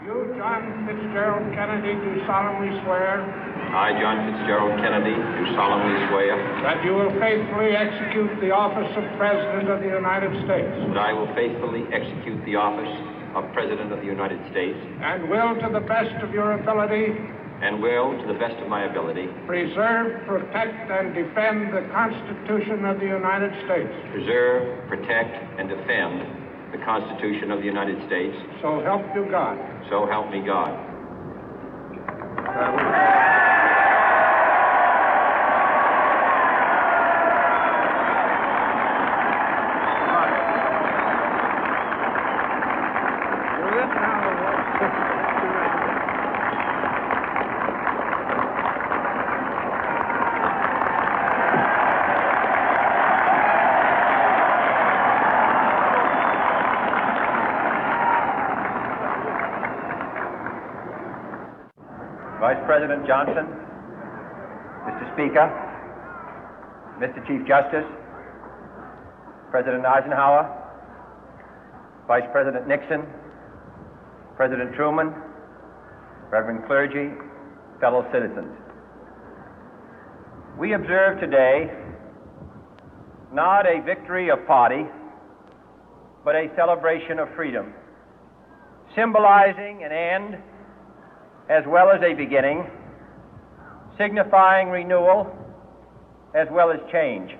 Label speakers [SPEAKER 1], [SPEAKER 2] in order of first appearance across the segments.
[SPEAKER 1] You, John Fitzgerald Kennedy, do solemnly swear
[SPEAKER 2] I, John Fitzgerald Kennedy, do solemnly swear
[SPEAKER 1] that you will faithfully execute the office of President of the United States
[SPEAKER 2] that I will faithfully execute the office of President of the United States
[SPEAKER 1] and will, to the best of your ability,
[SPEAKER 2] and will, to the best of my ability,
[SPEAKER 1] preserve, protect, and defend the Constitution of the United States.
[SPEAKER 2] preserve, protect, and defend the Constitution of the United States.
[SPEAKER 1] So help you God.
[SPEAKER 2] So help me God.
[SPEAKER 3] Vice President Johnson, Mr. Speaker, Mr. Chief Justice, President Eisenhower, Vice President Nixon, President Truman, Reverend clergy, fellow citizens. We observe today not a victory of party, but a celebration of freedom, symbolizing an end as well as a beginning, signifying renewal as well as change.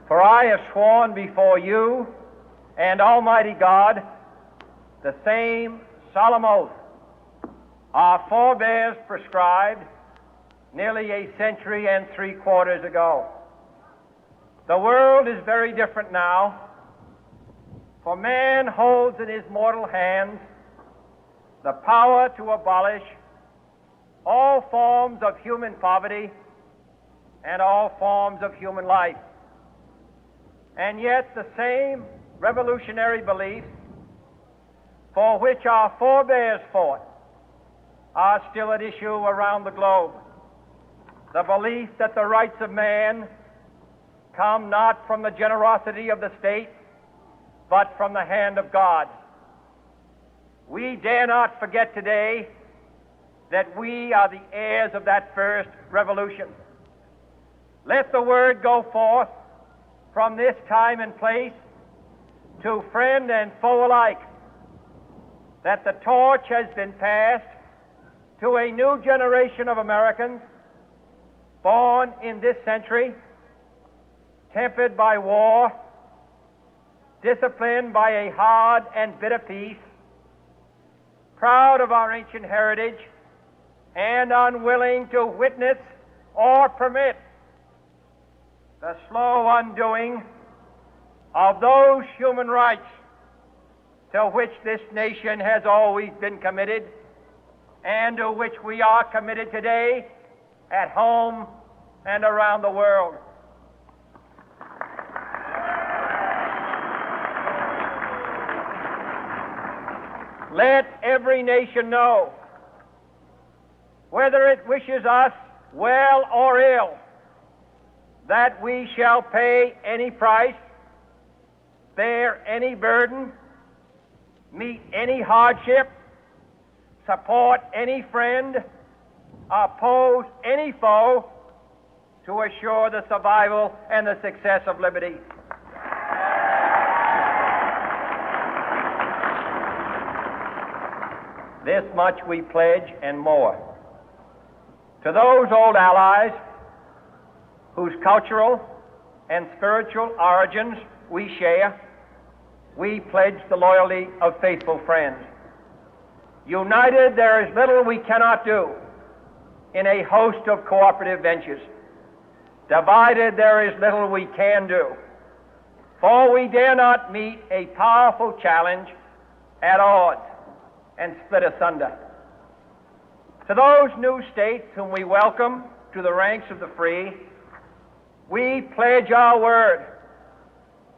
[SPEAKER 3] For I have sworn before you and Almighty God the same solemn oath our forebears prescribed nearly a century and 3/4 ago. The world is very different now, for man holds in his mortal hands the power to abolish all forms of human poverty and all forms of human life. And yet the same revolutionary beliefs for which our forebears fought are still at issue around the globe. The belief that the rights of man come not from the generosity of the state, but from the hand of God. We dare not forget today that we are the heirs of that first revolution. Let the word go forth from this time and place to friend and foe alike that the torch has been passed to a new generation of Americans born in this century, tempered by war, disciplined by a hard and bitter peace, proud of our ancient heritage, and unwilling to witness or permit the slow undoing of those human rights to which this nation has always been committed and to which we are committed today at home and around the world. Let every nation know, whether it wishes us well or ill, that we shall pay any price, bear any burden, meet any hardship, support any friend, oppose any foe to assure the survival and the success of liberty. This much we pledge and more. To those old allies whose cultural and spiritual origins we share, we pledge the loyalty of faithful friends. United, there is little we cannot do in a host of cooperative ventures. Divided, there is little we can do, for we dare not meet a powerful challenge at odds and split asunder. To those new states whom we welcome to the ranks of the free, we pledge our word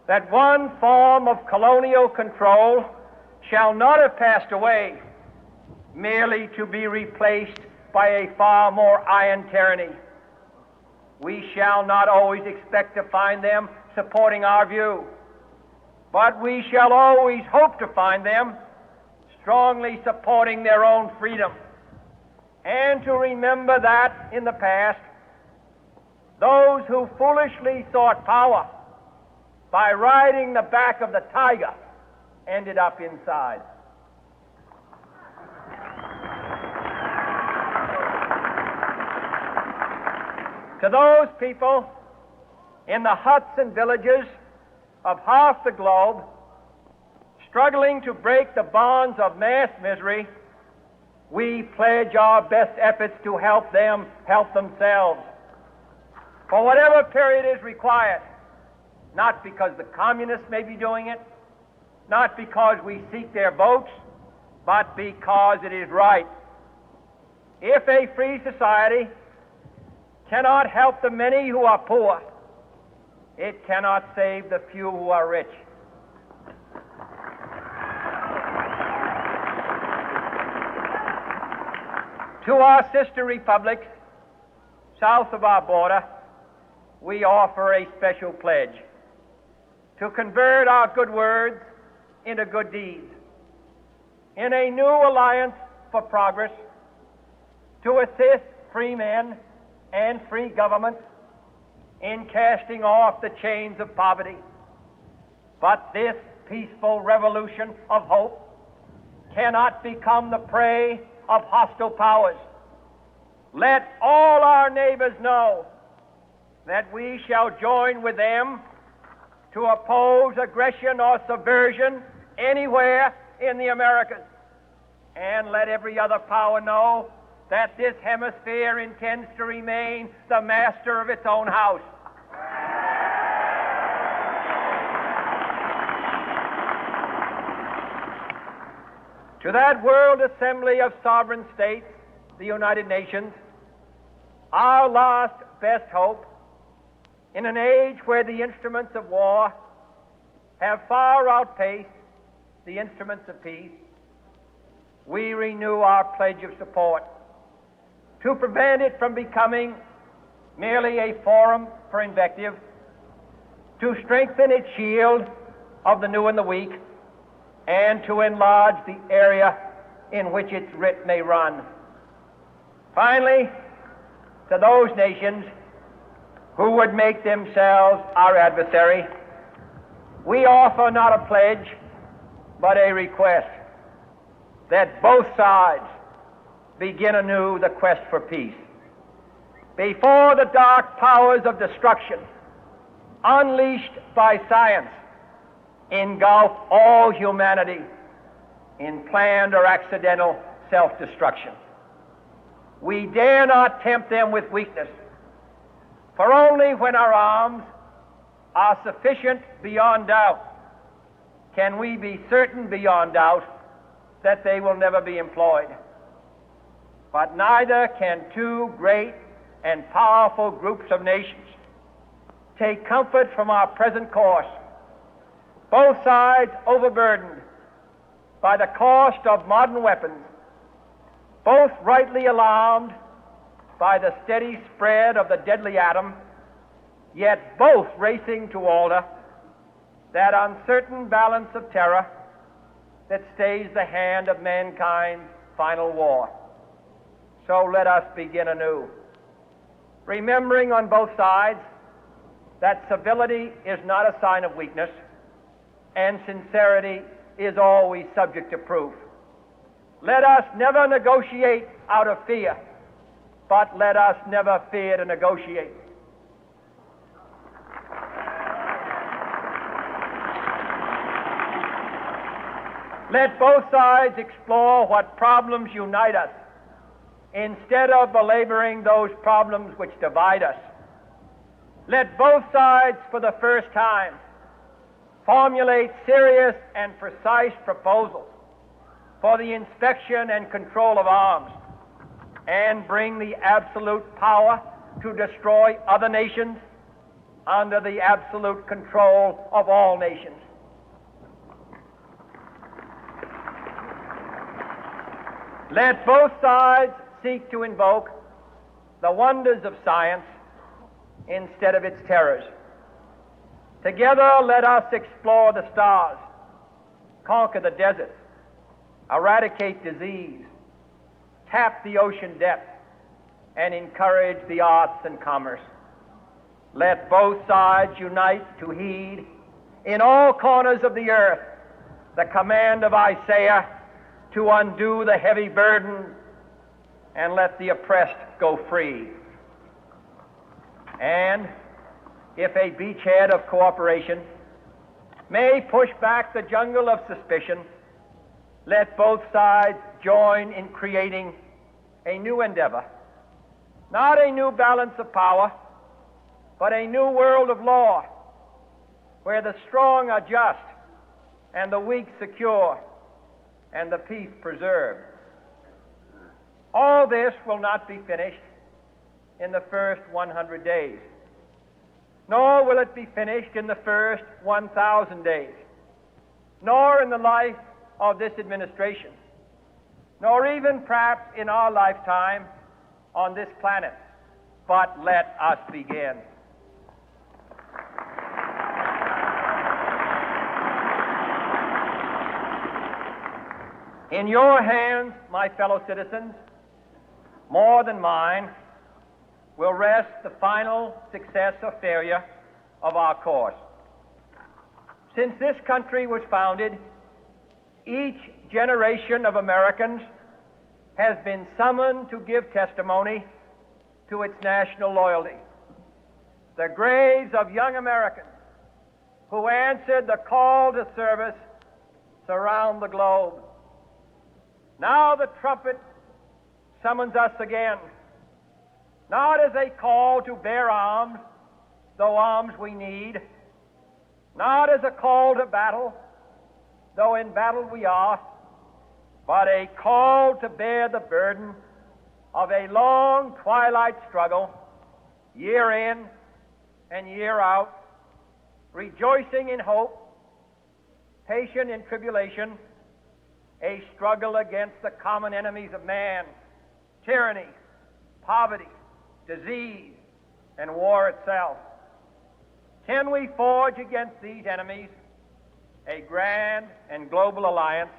[SPEAKER 3] that one form of colonial control shall not have passed away, merely to be replaced by a far more iron tyranny. We shall not always expect to find them supporting our view, but we shall always hope to find them strongly supporting their own freedom, and to remember that in the past, those who foolishly sought power by riding the back of the tiger ended up inside. To those people in the huts and villages of half the globe struggling to break the bonds of mass misery, we pledge our best efforts to help them help themselves for whatever period is required, not because the communists may be doing it, not because we seek their votes, but because it is right. If a free society cannot help the many who are poor, it cannot save the few who are rich. To our sister republics south of our border, we offer a special pledge to convert our good words into good deeds, in a new alliance for progress, to assist free men and free governments in casting off the chains of poverty. But this peaceful revolution of hope cannot become the prey of hostile powers. Let all our neighbors know that we shall join with them to oppose aggression or subversion anywhere in the Americas. And let every other power know that this hemisphere intends to remain the master of its own house. To that World Assembly of Sovereign States, the United Nations, our last best hope, in an age where the instruments of war have far outpaced the instruments of peace, we renew our pledge of support to prevent it from becoming merely a forum for invective, to strengthen its shield of the new and the weak, and to enlarge the area in which its writ may run. Finally, to those nations who would make themselves our adversary, we offer not a pledge, but a request that both sides begin anew the quest for peace. Before the dark powers of destruction, unleashed by science, engulf all humanity in planned or accidental self-destruction, we dare not tempt them with weakness, for only when our arms are sufficient beyond doubt can we be certain beyond doubt that they will never be employed. But neither can two great and powerful groups of nations take comfort from our present course, both sides overburdened by the cost of modern weapons, both rightly alarmed by the steady spread of the deadly atom, yet both racing to alter that uncertain balance of terror that stays the hand of mankind's final war. So let us begin anew, remembering on both sides that civility is not a sign of weakness, and sincerity is always subject to proof. Let us never negotiate out of fear, but let us never fear to negotiate. Let both sides explore what problems unite us, instead of belaboring those problems which divide us. Let both sides, for the first time, formulate serious and precise proposals for the inspection and control of arms, and bring the absolute power to destroy other nations under the absolute control of all nations. Let both sides seek to invoke the wonders of science instead of its terrors. Together, let us explore the stars, conquer the deserts, eradicate disease, tap the ocean depth, and encourage the arts and commerce. Let both sides unite to heed in all corners of the earth the command of Isaiah to undo the heavy burden and let the oppressed go free. And if a beachhead of cooperation may push back the jungle of suspicion, let both sides join in creating a new endeavor, not a new balance of power, but a new world of law, where the strong are just and the weak secure and the peace preserved. All this will not be finished in the first 100 days, nor will it be finished in the first 1,000 days, nor in the life of this administration, nor even perhaps in our lifetime on this planet. But let us begin. In your hands, my fellow citizens, more than mine, will rest the final success or failure of our course. Since this country was founded, each generation of Americans has been summoned to give testimony to its national loyalty. The graves of young Americans who answered the call to service surround the globe. Now the trumpet summons us again, not as a call to bear arms, though arms we need, not as a call to battle, though in battle we are, but a call to bear the burden of a long twilight struggle, year in and year out, rejoicing in hope, patient in tribulation, a struggle against the common enemies of man, tyranny, poverty, disease, and war itself. Can we forge against these enemies a grand and global alliance,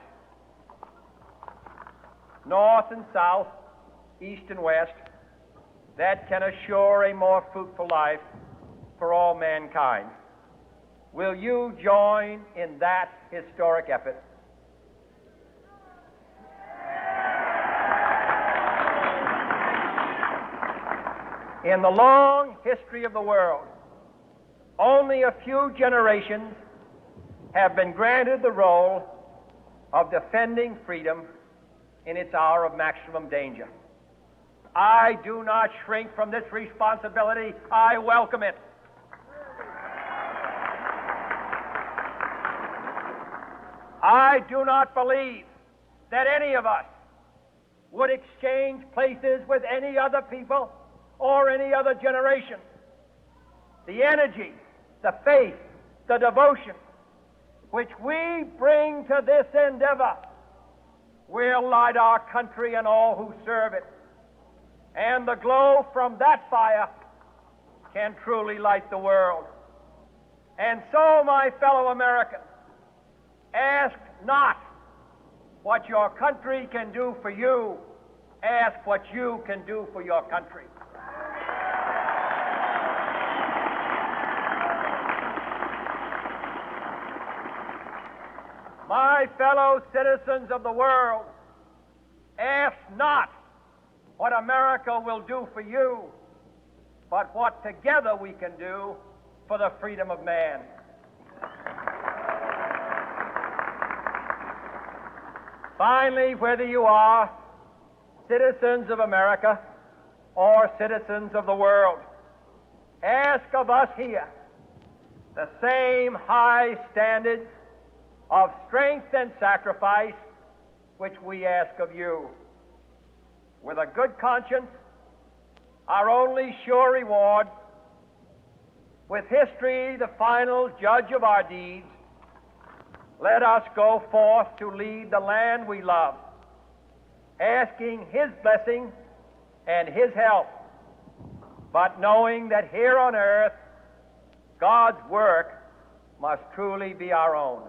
[SPEAKER 3] north and south, east and west, that can assure a more fruitful life for all mankind? Will you join in that historic effort? In the long history of the world, only a few generations have been granted the role of defending freedom in its hour of maximum danger. I do not shrink from this responsibility. I welcome it. I do not believe that any of us would exchange places with any other people or any other generation. The energy, the faith, the devotion which we bring to this endeavor will light our country and all who serve it. And the glow from that fire can truly light the world. And so, my fellow Americans, ask not what your country can do for you. Ask what you can do for your country. My fellow citizens of the world, ask not what America will do for you, but what together we can do for the freedom of man. Finally, whether you are citizens of America or citizens of the world, ask of us here the same high standards of strength and sacrifice which we ask of you. With a good conscience, our only sure reward, with history the final judge of our deeds, let us go forth to lead the land we love, asking His blessing and His help, but knowing that here on earth God's work must truly be our own.